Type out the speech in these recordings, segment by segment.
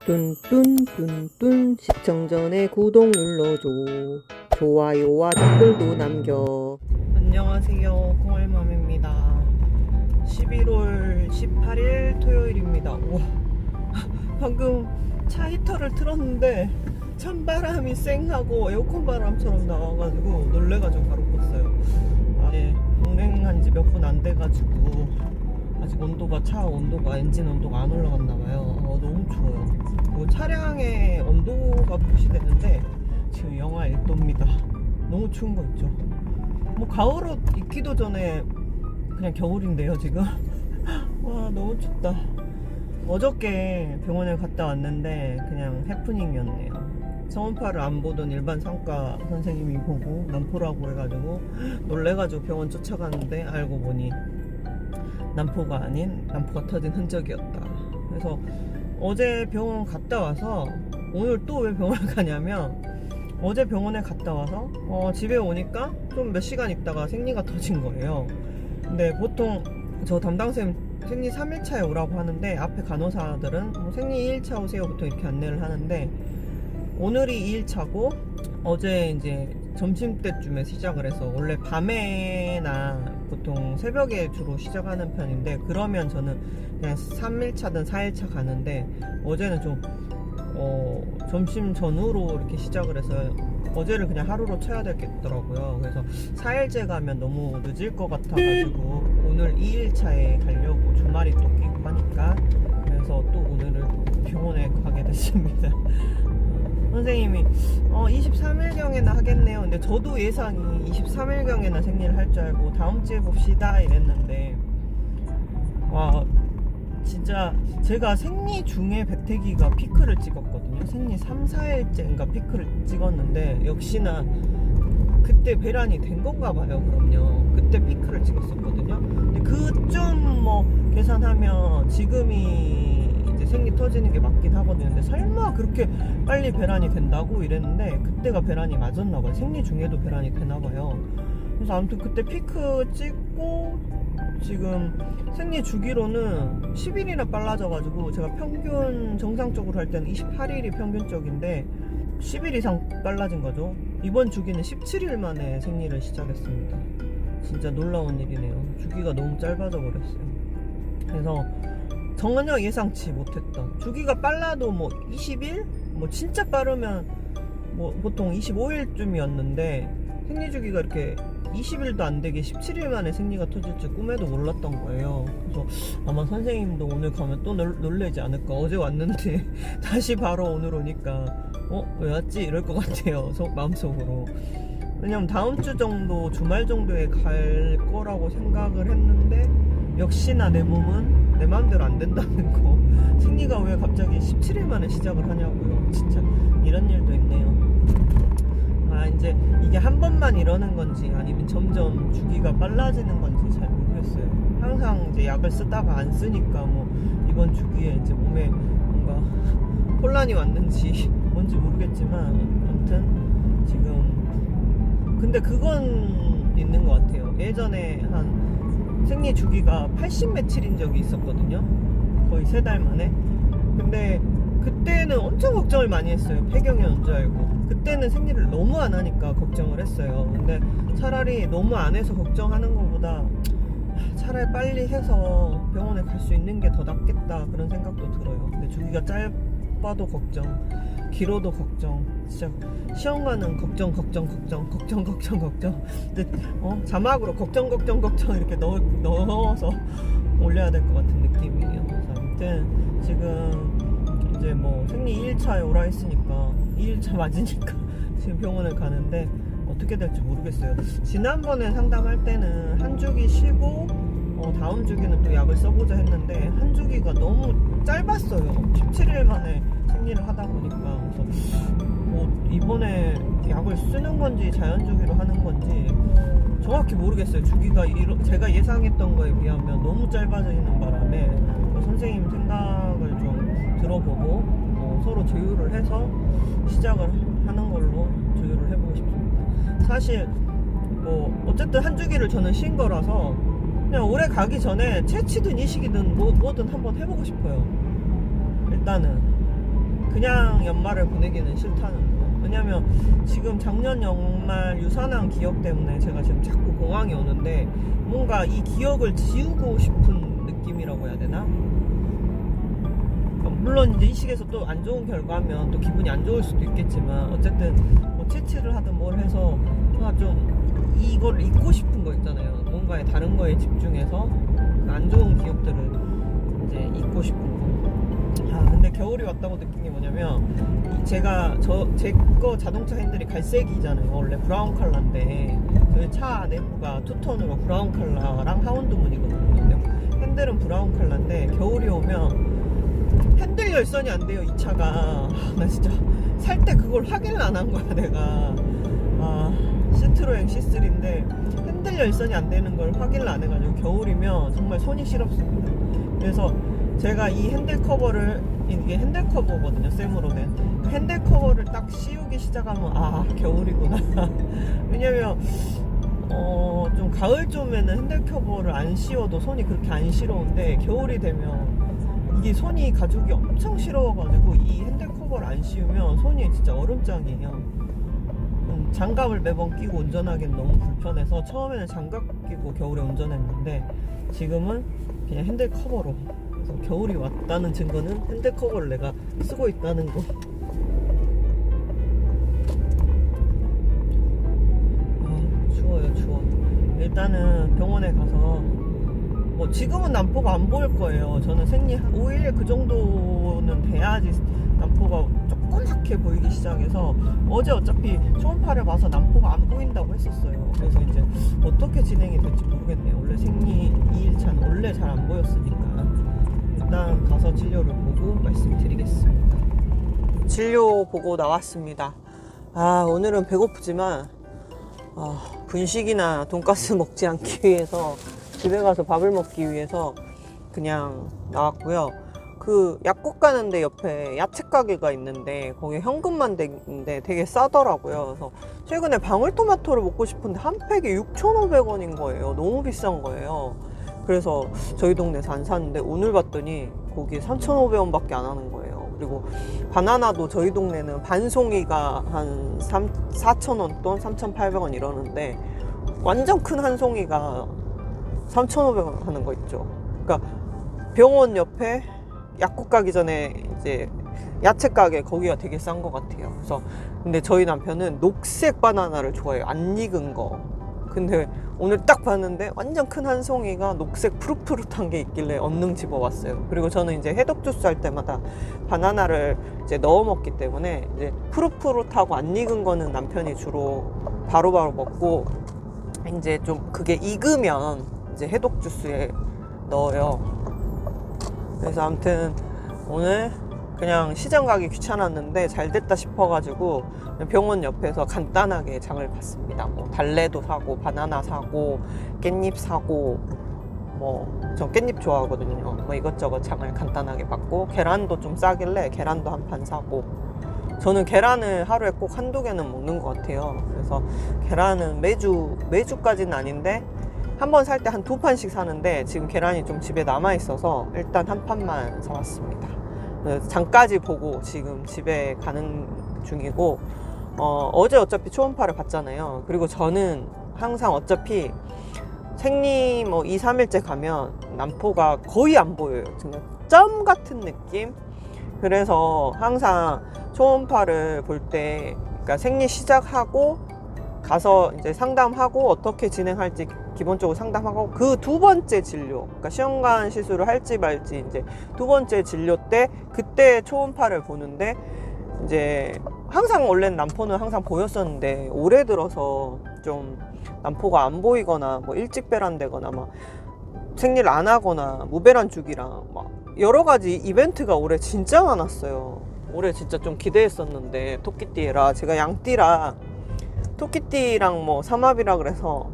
뚠뚠뚠뚠 시청 전에 구독 눌러줘. 좋아요와 댓글도 남겨. 안녕하세요, 콩알맘입니다. 11월 18일 토요일입니다. 우와, 방금 차 히터를 틀었는데 찬바람이 쌩하고 에어컨 바람처럼 나와가지고 놀래가지고 바로 껐어요. 이제 운행한 지 몇 분 안 돼가지고 아직 온도가, 차 온도가, 엔진 온도가 안 올라갔나봐요. 너무 추워요. 차량의 온도가 표시되는데 지금 영하 1도입니다. 너무 추운 거 있죠. 가을옷 입기도 전에 그냥 겨울인데요 지금. 와, 너무 춥다. 어저께 병원에 갔다 왔는데 그냥 해프닝이었네요. 성원파를 안 보던 일반 상과 선생님이 보고 난포라고 해가지고 놀래가지고 병원 쫓아갔는데 알고 보니 난포가 아닌 난포가 터진 흔적이었다. 그래서 어제 병원 갔다 와서 오늘 또 왜 병원을 가냐면, 어제 병원에 갔다 와서 집에 오니까 좀 몇 시간 있다가 생리가 터진 거예요. 근데 보통 저 담당쌤 생리 3일차에 오라고 하는데 앞에 간호사들은 생리 2일차 오세요 보통 이렇게 안내를 하는데, 오늘이 2일차고 어제 이제 점심때쯤에 시작을 해서, 원래 밤에나 보통 새벽에 주로 시작하는 편인데 그러면 저는 그냥 3일차든 4일차 가는데, 어제는 좀 점심 전후로 이렇게 시작을 해서 어제를 그냥 하루로 쳐야 되겠더라고요. 그래서 4일째 가면 너무 늦을 것 같아가지고 오늘 2일차에 가려고 주말이 또 끼고 하니까, 그래서 또 오늘은 병원에 가게 됐습니다. 선생님이 23일경에나 하겠네요. 근데 저도 예상이 23일경에나 생리를 할 줄 알고 다음 주에 봅시다 이랬는데, 와, 진짜 제가 생리 중에 배태기가 피크를 찍었거든요. 생리 3, 4일째인가 피크를 찍었는데, 역시나 그때 배란이 된 건가 봐요. 그럼요, 그때 피크를 찍었었거든요. 근데 그쯤 계산하면 지금이 이제 생리 터지는 게 맞긴 하거든요. 근데 설마 그렇게 빨리 배란이 된다고 이랬는데, 그때가 배란이 맞았나 봐요. 생리 중에도 배란이 되나 봐요. 그래서 아무튼 그때 피크 찍고 지금 생리 주기로는 10일이나 빨라져가지고, 제가 평균 정상적으로 할 때는 28일이 평균적인데 10일 이상 빨라진 거죠. 이번 주기는 17일 만에 생리를 시작했습니다. 진짜 놀라운 일이네요. 주기가 너무 짧아져 버렸어요. 그래서 전혀 예상치 못했던, 주기가 빨라도 20일? 진짜 빠르면 보통 25일쯤이었는데 생리 주기가 이렇게 20일도 안 되게 17일 만에 생리가 터질 줄 꿈에도 몰랐던 거예요. 그래서 아마 선생님도 오늘 가면 또 놀라지 않을까. 어제 왔는데 다시 바로 오늘 오니까 왜 왔지? 이럴 것 같아요, 마음속으로. 왜냐면 다음 주 정도, 주말 정도에 갈 거라고 생각을 했는데, 역시나 내 몸은 내 마음대로 안 된다는 거. 생리가 왜 갑자기 17일 만에 시작을 하냐고요. 진짜 이런 일도 있네요. 이제 이게 한 번만 이러는 건지 아니면 점점 주기가 빨라지는 건지 잘 모르겠어요. 항상 이제 약을 쓰다가 안 쓰니까 이번 주기에 이제 몸에 뭔가 혼란이 왔는지 뭔지 모르겠지만, 아무튼 지금 근데 그건 있는 것 같아요. 예전에 한 생리 주기가 80 며칠인 적이 있었거든요. 거의 3달 만에. 근데 그때는 엄청 걱정을 많이 했어요. 폐경이 온 줄 알고. 그때는 생리를 너무 안 하니까 걱정을 했어요. 근데 차라리 너무 안 해서 걱정하는 것보다 차라리 빨리 해서 병원에 갈 수 있는 게 더 낫겠다, 그런 생각도 들어요. 근데 주기가 짧아도 걱정, 길어도 걱정, 진짜 시험가는 걱정. 근데 자막으로 걱정 이렇게 넣어서 올려야 될 것 같은 느낌이에요. 그래서 아무튼 지금 이제 생리 2일차에 오라 했으니까 2일차 맞으니까 지금 병원을 가는데 어떻게 될지 모르겠어요. 지난번에 상담할 때는 한 주기 쉬고 다음 주기는 또 약을 써보자 했는데, 한 주기가 너무 짧았어요. 17일 만에 생리를 하다 보니까. 그래서 이번에 약을 쓰는 건지 자연주기로 하는 건지 정확히 모르겠어요. 주기가 제가 예상했던 거에 비하면 너무 짧아지는 바람에 선생님 생각을 좀 들어보고 서로 조율을 해서 시작을 하는 걸로 조율을 해보고 싶습니다. 사실 어쨌든 한 주기를 저는 쉰 거라서 그냥 올해 가기 전에 채취든 이식이든 뭐든 한번 해보고 싶어요. 일단은 그냥 연말을 보내기는 싫다는 거. 왜냐면 지금 작년 연말 유산한 기억 때문에 제가 지금 자꾸 공황이 오는데, 뭔가 이 기억을 지우고 싶은 느낌이라고 해야 되나? 물론 이제 이 시기에서 또 안 좋은 결과면 또 기분이 안 좋을 수도 있겠지만, 어쨌든 뭐 채취를 하든 뭘 해서 좀 이걸 잊고 싶은 거 있잖아요. 뭔가에 다른 거에 집중해서 안 좋은 기억들을 이제 잊고 싶은 거. 근데 겨울이 왔다고 느낀 게 뭐냐면, 제가 제 거 자동차 핸들이 갈색이잖아요. 원래 브라운 컬러인데 저희 차 내부가 투톤으로 브라운 컬러랑 하운드 무늬거든요. 핸들은 브라운 컬러인데 겨울이 오면 핸들 열선이 안 돼요, 이 차가. 나 진짜 살 때 그걸 확인을 안 한 거야, 내가. 시트로엔 C3인데 핸들 열선이 안 되는 걸 확인을 안 해가지고 겨울이면 정말 손이 시렵습니다. 그래서 제가 이 핸들 커버를, 이게 핸들 커버거든요, 쌤으로 된 핸들 커버를 딱 씌우기 시작하면 겨울이구나. 왜냐면 좀 가을 좀에는 핸들 커버를 안 씌워도 손이 그렇게 안 시려운데, 겨울이 되면 이게 손이 가죽이 엄청 시려워가지고 이 핸들 커버를 안 씌우면 손이 진짜 얼음장이에요. 장갑을 매번 끼고 운전하기는 너무 불편해서 처음에는 장갑 끼고 겨울에 운전했는데, 지금은 그냥 핸들 커버로. 그래서 겨울이 왔다는 증거는 핸들 커버를 내가 쓰고 있다는 거. 추워요, 추워. 일단은 병원에 가서, 지금은 난포가 안 보일 거예요. 저는 생리 5일 그 정도는 돼야지 난포가 조그맣게 보이기 시작해서, 어제 어차피 초음파를 봐서 난포가 안 보인다고 했었어요. 그래서 이제 어떻게 진행이 될지 모르겠네요. 원래 생리 2일차는 원래 잘 안 보였으니까 일단 가서 진료를 보고 말씀드리겠습니다. 진료 보고 나왔습니다. 오늘은 배고프지만 분식이나 돈가스 먹지 않기 위해서, 집에 가서 밥을 먹기 위해서 그냥 나왔고요. 그 약국 가는데 옆에 야채 가게가 있는데 거기 현금만 되는데 되게 싸더라고요. 그래서 최근에 방울토마토를 먹고 싶은데 한 팩에 6,500원인 거예요. 너무 비싼 거예요. 그래서 저희 동네에서 안 샀는데 오늘 봤더니 거기 3,500원밖에 안 하는 거예요. 그리고 바나나도 저희 동네는 반송이가 한 4,000원 돈 3,800원 이러는데, 완전 큰 한 송이가 3,500원 하는 거 있죠. 그러니까 병원 옆에 약국 가기 전에 이제 야채 가게, 거기가 되게 싼 것 같아요. 그래서 근데 저희 남편은 녹색 바나나를 좋아해요. 안 익은 거. 근데 오늘 딱 봤는데 완전 큰 한 송이가 녹색 푸릇푸릇한 게 있길래 얼른 집어왔어요. 그리고 저는 이제 해독 주스 할 때마다 바나나를 이제 넣어 먹기 때문에 이제 푸릇푸릇하고 안 익은 거는 남편이 주로 바로바로 먹고, 이제 좀 그게 익으면 이제 해독 주스에 넣어요. 그래서 아무튼 오늘 그냥 시장 가기 귀찮았는데 잘 됐다 싶어가지고 병원 옆에서 간단하게 장을 봤습니다. 달래도 사고, 바나나 사고, 깻잎 사고, 저 깻잎 좋아하거든요. 이것저것 장을 간단하게 봤고, 계란도 좀 싸길래 계란도 한 판 사고. 저는 계란을 하루에 꼭 한두 개는 먹는 것 같아요. 그래서 계란은 매주까지는 아닌데 한 번 살 때 한 2판씩 사는데, 지금 계란이 좀 집에 남아 있어서 일단 한 판만 사왔습니다. 장까지 보고 지금 집에 가는 중이고, 어제 어차피 초음파를 봤잖아요. 그리고 저는 항상 어차피 생리 2, 3일째 가면 난포가 거의 안 보여요. 그냥 점 같은 느낌? 그래서 항상 초음파를 볼 때, 그러니까 생리 시작하고 가서 이제 상담하고 어떻게 진행할지 기본적으로 상담하고, 그 두 번째 진료, 그러니까 시험관 시술을 할지 말지 이제 두 번째 진료 때 그때 초음파를 보는데, 이제 항상 원래는 난포는 항상 보였었는데 올해 들어서 좀 난포가 안 보이거나 일찍 배란되거나 생리를 안 하거나 무배란 주기랑 여러 가지 이벤트가 올해 진짜 많았어요. 올해 진짜 좀 기대했었는데, 토끼띠라 제가 양띠라 토끼띠랑 삼합이라 그래서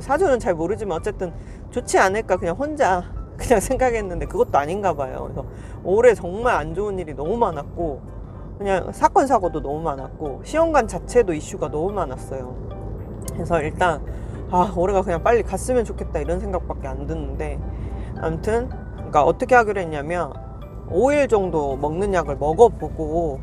사주는 잘 모르지만 어쨌든 좋지 않을까 그냥 혼자 그냥 생각했는데, 그것도 아닌가 봐요. 그래서 올해 정말 안 좋은 일이 너무 많았고, 그냥 사건 사고도 너무 많았고, 시험관 자체도 이슈가 너무 많았어요. 그래서 일단 올해가 그냥 빨리 갔으면 좋겠다 이런 생각밖에 안 드는데, 아무튼 그러니까 어떻게 하기로 했냐면 5일 정도 먹는 약을 먹어보고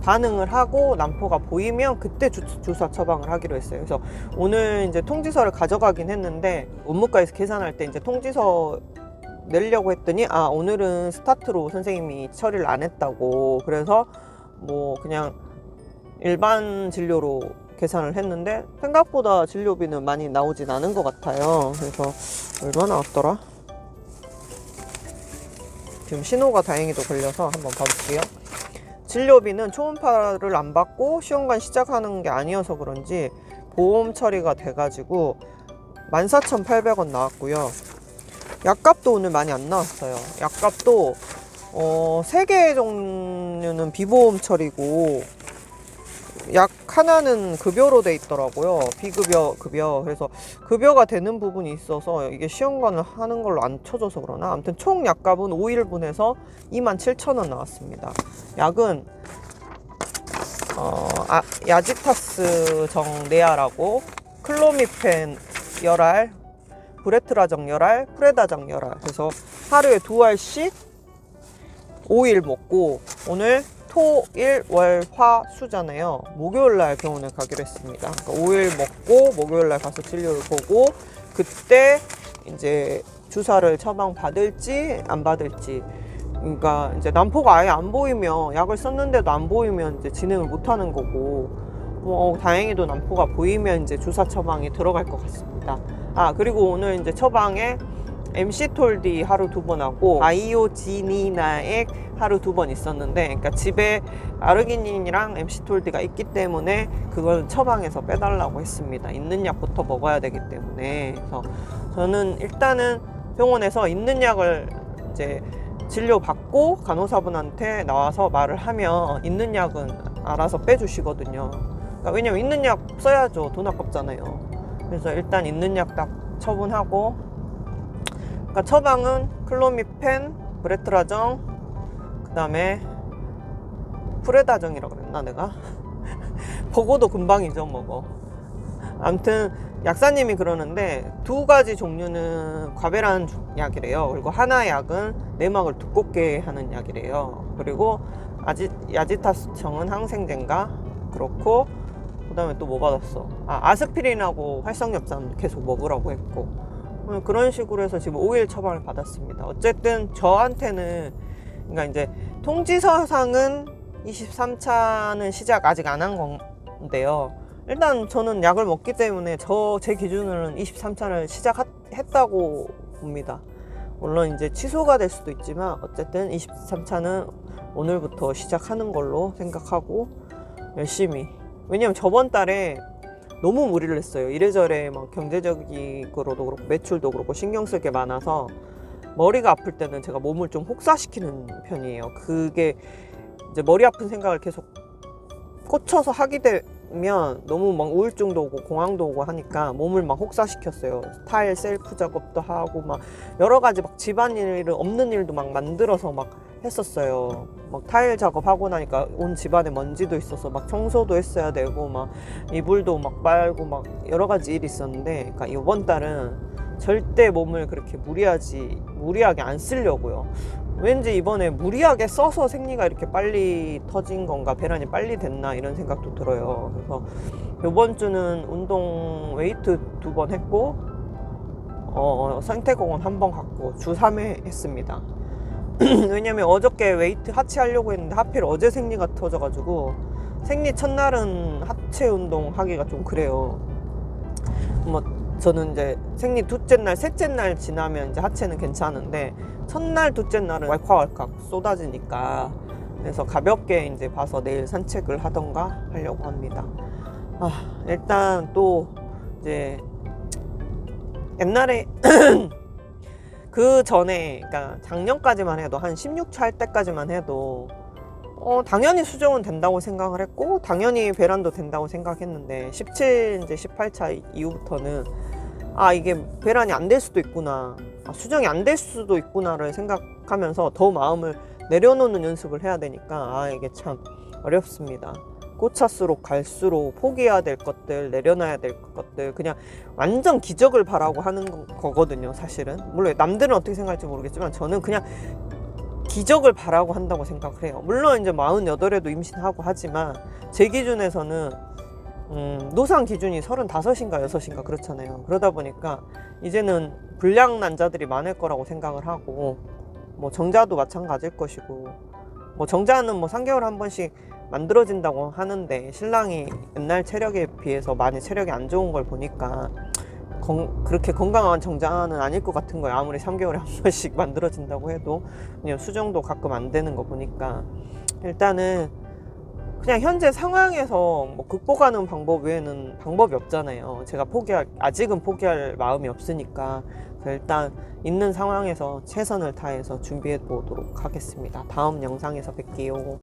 반응을 하고 난포가 보이면 그때 주사 처방을 하기로 했어요. 그래서 오늘 이제 통지서를 가져가긴 했는데 원무과에서 계산할 때 이제 통지서 내려고 했더니 오늘은 스타트로 선생님이 처리를 안 했다고, 그래서 뭐 그냥 일반 진료로 계산을 했는데 생각보다 진료비는 많이 나오진 않은 것 같아요. 그래서 얼마 나왔더라? 지금 신호가 다행히도 걸려서 한번 봐볼게요. 진료비는 초음파를 안 받고 시험관 시작하는 게 아니어서 그런지 보험 처리가 돼가지고 14,800원 나왔고요. 약값도 오늘 많이 안 나왔어요. 약값도 3개 종류는 비보험 처리고 약 하나는 급여로 돼 있더라고요. 비급여, 급여. 그래서 급여가 되는 부분이 있어서 이게 시험관을 하는 걸로 안 쳐줘서 그러나, 아무튼 총 약값은 5일분에서 27,000원 나왔습니다. 약은 야지타스 정네아라고 클로미펜 열알, 브레트라정 열알, 프레다정 열알, 그래서 하루에 2알씩 5일 먹고, 오늘 토, 일, 월, 화, 수잖아요. 목요일날 병원을 가기로 했습니다. 그러니까 5일 먹고 목요일날 가서 진료를 보고 그때 이제 주사를 처방 받을지 안 받을지, 그러니까 이제 난포가 아예 안 보이면, 약을 썼는데도 안 보이면 이제 진행을 못 하는 거고, 다행히도 난포가 보이면 이제 주사 처방이 들어갈 것 같습니다. 그리고 오늘 이제 처방에 MC톨디 하루 2번 하고 아이오지니나액 하루 2번 있었는데, 그러니까 집에 아르기닌이랑 MC톨디가 있기 때문에 그걸 처방해서 빼달라고 했습니다. 있는 약부터 먹어야 되기 때문에. 그래서 저는 일단은 병원에서 있는 약을 이제 진료받고 간호사분한테 나와서 말을 하면 있는 약은 알아서 빼주시거든요. 그러니까 왜냐면 있는 약 써야죠. 돈 아깝잖아요. 그래서 일단 있는 약 딱 처분하고, 그러니까 처방은 클로미펜, 브레트라정, 그 다음에 프레다정이라고 그랬나 내가? 보고도 금방 잊어먹어. 아무튼 약사님이 그러는데 2가지 종류는 과배란 약이래요. 그리고 하나 약은 내막을 두껍게 하는 약이래요. 그리고 야지타스청은 항생제인가? 그렇고, 그 다음에 또 뭐 받았어? 아스피린하고 활성엽산 계속 먹으라고 했고, 그런 식으로 해서 지금 5일 처방을 받았습니다. 어쨌든 저한테는, 그러니까 이제 통지서상은 23차는 시작 아직 안 한 건데요. 일단 저는 약을 먹기 때문에 제 기준으로는 23차를 시작했다고 봅니다. 물론 이제 취소가 될 수도 있지만 어쨌든 23차는 오늘부터 시작하는 걸로 생각하고 열심히, 왜냐면 저번 달에 너무 무리를 했어요. 이래저래 막 경제적으로도 그렇고 매출도 그렇고 신경 쓸 게 많아서 머리가 아플 때는 제가 몸을 좀 혹사시키는 편이에요. 그게 이제 머리 아픈 생각을 계속 꽂혀서 하게 되면 너무 막 우울증도 오고 공황도 오고 하니까 몸을 막 혹사시켰어요. 타일 셀프 작업도 하고 막 여러 가지 막 집안일 없는 일도 막 만들어서 막 했었어요. 막 타일 작업하고 나니까 온 집안에 먼지도 있어서 막 청소도 했어야 되고 막 이불도 막 빨고 막 여러 가지 일이 있었는데, 그러니까 이번 달은 절대 몸을 그렇게 무리하게 안 쓰려고요. 왠지 이번에 무리하게 써서 생리가 이렇게 빨리 터진 건가, 배란이 빨리 됐나 이런 생각도 들어요. 그래서 이번 주는 운동 웨이트 2번 했고, 생태공원 1번 갔고 주 3회 했습니다. 왜냐면 어저께 웨이트 하체 하려고 했는데 하필 어제 생리가 터져가지고 생리 첫날은 하체 운동 하기가 좀 그래요. 저는 이제 생리 둘째 날, 셋째 날 지나면 이제 하체는 괜찮은데 첫날, 둘째 날은 왈칵왈칵 쏟아지니까, 그래서 가볍게 이제 봐서 내일 산책을 하던가 하려고 합니다. 일단 또 이제 옛날에 그 전에, 그러니까 작년까지만 해도 한 16차 할 때까지만 해도 당연히 수정은 된다고 생각을 했고 당연히 배란도 된다고 생각했는데 17, 이제 18차 이후부터는 이게 배란이 안 될 수도 있구나, 수정이 안 될 수도 있구나를 생각하면서 더 마음을 내려놓는 연습을 해야 되니까 이게 참 어렵습니다. 꽃차수록 갈수록 포기해야 될 것들, 내려놔야 될 것들, 그냥 완전 기적을 바라고 하는 거거든요 사실은. 물론 남들은 어떻게 생각할지 모르겠지만 저는 그냥 기적을 바라고 한다고 생각을 해요. 물론 이제 48에도 임신하고 하지만 제 기준에서는 노상 기준이 35인가 6인가 그렇잖아요. 그러다 보니까 이제는 불량 난자들이 많을 거라고 생각을 하고, 뭐 정자도 마찬가지일 것이고, 뭐 정자는 뭐 3개월에 한 번씩 만들어진다고 하는데 신랑이 옛날 체력에 비해서 많이 체력이 안 좋은 걸 보니까 그렇게 건강한 정자는 아닐 것 같은 거예요. 아무리 3개월에 한 번씩 만들어진다고 해도 그냥 수정도 가끔 안 되는 거 보니까 일단은 그냥 현재 상황에서 뭐 극복하는 방법 외에는 방법이 없잖아요. 제가 아직은 포기할 마음이 없으니까 일단 있는 상황에서 최선을 다해서 준비해 보도록 하겠습니다. 다음 영상에서 뵐게요.